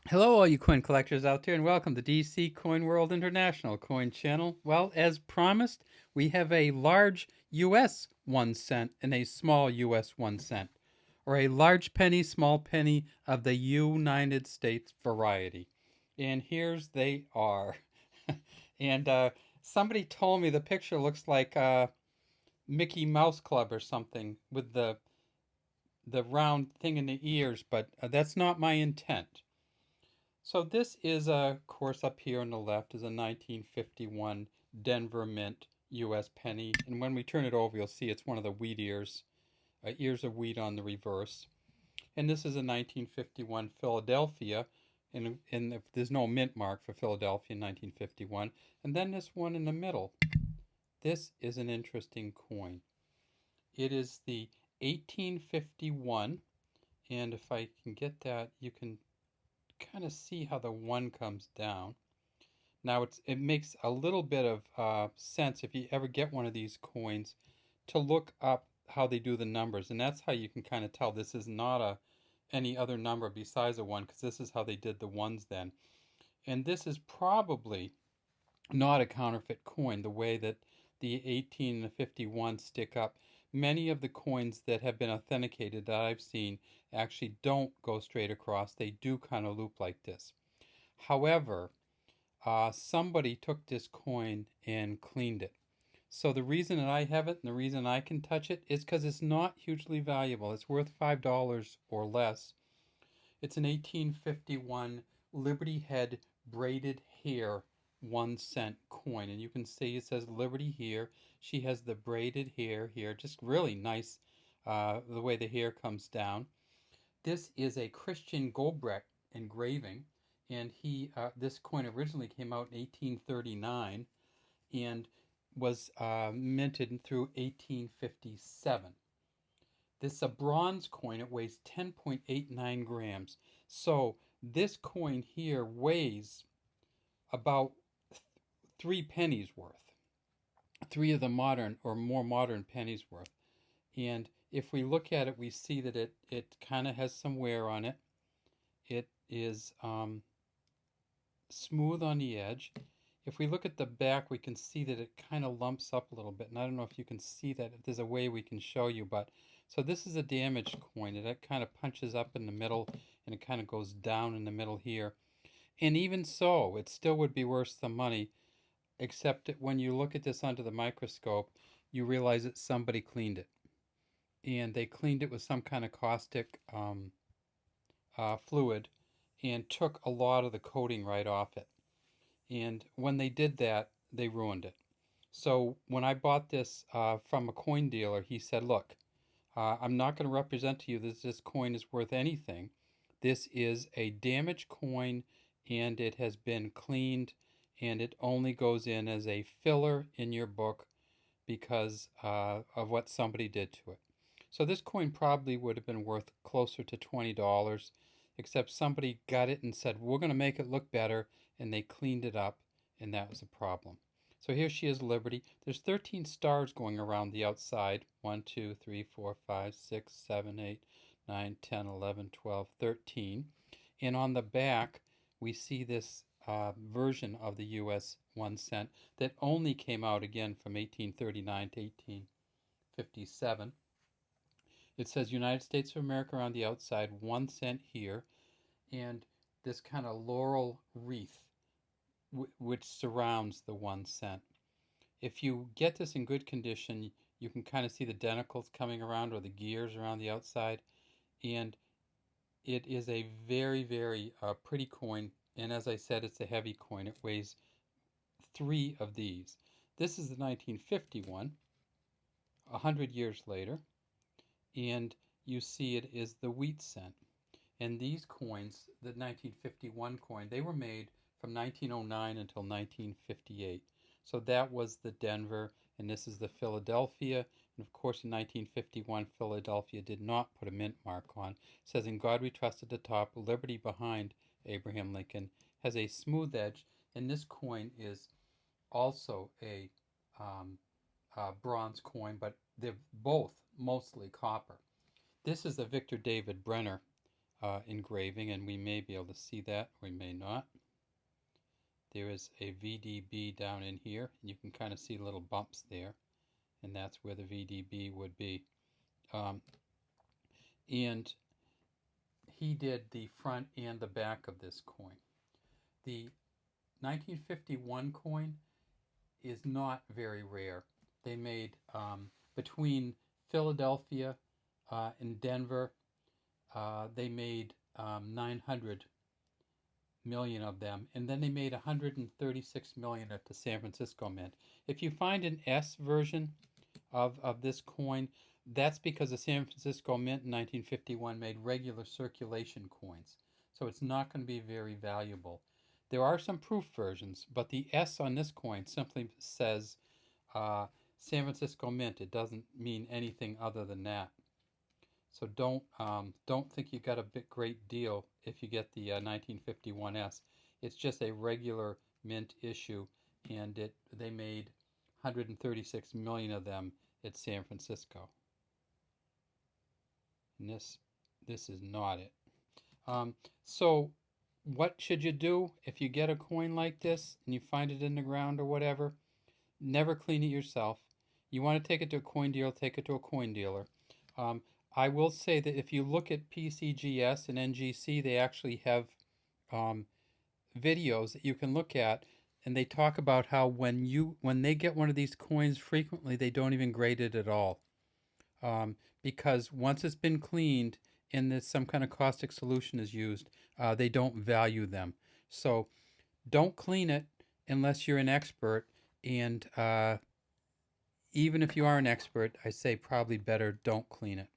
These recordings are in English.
Hello, all you coin collectors out there, and welcome to DC Coin World International Coin Channel. Well, as promised, we have a large US 1 cent and a small US 1 cent, or a large penny, small penny of the United States variety. And here's they are. and somebody told me the picture looks like Mickey Mouse Club or something with the round thing in the ears, but that's not my intent. So this is of course up here on the left is a 1951 Denver Mint U.S. penny, and when we turn it over, you'll see it's one of the wheat ears of wheat on the reverse. And this is a 1951 Philadelphia, and there's no mint mark for Philadelphia in 1951. And then this one in the middle. This is an interesting coin. It is the 1851, and if I can get that, you can kind of see how the one comes down. Now it makes a little bit of sense if you ever get one of these coins to look up how they do the numbers, and that's how you can kind of tell this is not any other number besides a one, because this is how they did the ones then. And this is probably not a counterfeit coin the way that the 18 and the 51 stick up. Many of the coins that have been authenticated that I've seen actually don't go straight across. They do kind of loop like this. However, somebody took this coin and cleaned it. So the reason that I have it and the reason I can touch it is because it's not hugely valuable. It's worth $5 or less. It's an 1851 Liberty Head braided hair 1 cent coin. And you can see it says Liberty here. She has the braided hair here. Just really nice the way the hair comes down. This is a Christian Goldbrecht engraving, and this coin originally came out in 1839 and was minted through 1857. This is a bronze coin. It weighs 10.89 grams. So this coin here weighs about 3 pennies worth, three of the modern or more modern pennies worth. And if we look at it, we see that it kind of has some wear on it. It is smooth on the edge. If we look at the back, we can see that it kind of lumps up a little bit. And I don't know if you can see that, if there's a way we can show you. But so this is a damaged coin. It kind of punches up in the middle and it kind of goes down in the middle here. And even so, it still would be worth some money, except that when you look at this under the microscope, you realize that somebody cleaned it. And they cleaned it with some kind of caustic fluid and took a lot of the coating right off it. And when they did that, they ruined it. So when I bought this from a coin dealer, he said, look, I'm not going to represent to you that this coin is worth anything. This is a damaged coin and it has been cleaned, and it only goes in as a filler in your book because of what somebody did to it. So this coin probably would have been worth closer to $20, except somebody got it and said, we're going to make it look better, and they cleaned it up, and that was a problem. So here she is, Liberty. There's 13 stars going around the outside. 1, 2, 3, 4, 5, 6, 7, 8, 9, 10, 11, 12, 13. And on the back, we see this version of the US 1 cent that only came out again from 1839 to 1857. It says United States of America on the outside, 1 cent here, and this kind of laurel wreath which surrounds the 1 cent. If you get this in good condition, you can kind of see the denticles coming around or the gears around the outside, and it is a very, very pretty coin. And as I said, it's a heavy coin. It weighs 3 of these. This is the 1951, 100 years later, and you see it is the wheat cent. And these coins, the 1951 coin, they were made from 1909 until 1958. So that was the Denver, and this is the Philadelphia. And of course, in 1951, Philadelphia did not put a mint mark on. It says, "In God we trust" at the top, "Liberty" behind Abraham Lincoln, has a smooth edge. And this coin is also a bronze coin, but they're both mostly copper. This is the Victor David Brenner engraving, and we may be able to see that, we may not. There is a VDB down in here, and you can kind of see little bumps there, and that's where the VDB would be. And he did the front and the back of this coin. The 1951 coin is not very rare. They made between Philadelphia and Denver, they made 900 million of them, and then they made 136 million at the San Francisco Mint. If you find an S version of this coin, that's because the San Francisco Mint in 1951 made regular circulation coins, so it's not going to be very valuable. There are some proof versions, but the S on this coin simply says San Francisco Mint. It doesn't mean anything other than that. So don't think you got a great deal if you get the 1951S. It's just a regular mint issue, and they made 136 million of them at San Francisco. And this is not it. So what should you do if you get a coin like this and you find it in the ground or whatever? Never clean it yourself. You want to take it to a coin dealer, take it to a coin dealer. I will say that if you look at PCGS and NGC, they actually have videos that you can look at, and they talk about how when they get one of these coins frequently, they don't even grade it at all, because once it's been cleaned and there's some kind of caustic solution is used, they don't value them. So don't clean it unless you're an expert, and even if you are an expert, I say probably better don't clean it.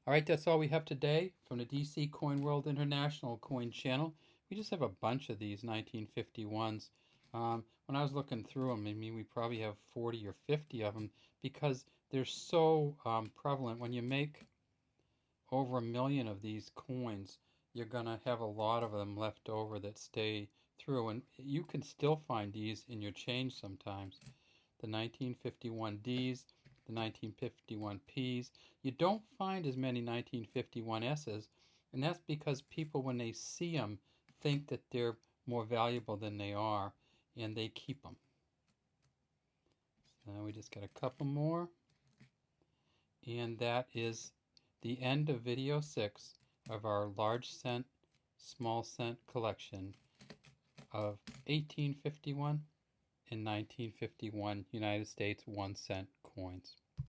All right, that's all we have today from the DC Coin World International Coin Channel. We just have a bunch of these 1951s. When I was looking through them, I mean, we probably have 40 or 50 of them because they're so prevalent. When you make over 1 million of these coins, you're going to have a lot of them left over that stay through. And you can still find these in your change sometimes. The 1951Ds, the 1951Ps. You don't find as many 1951Ss, and that's because people, when they see them, think that they're more valuable than they are, and they keep them. So now we just got a couple more, and that is the end of video 6 of our large cent, small cent collection of 1851 and 1951 United States 1 cent coins.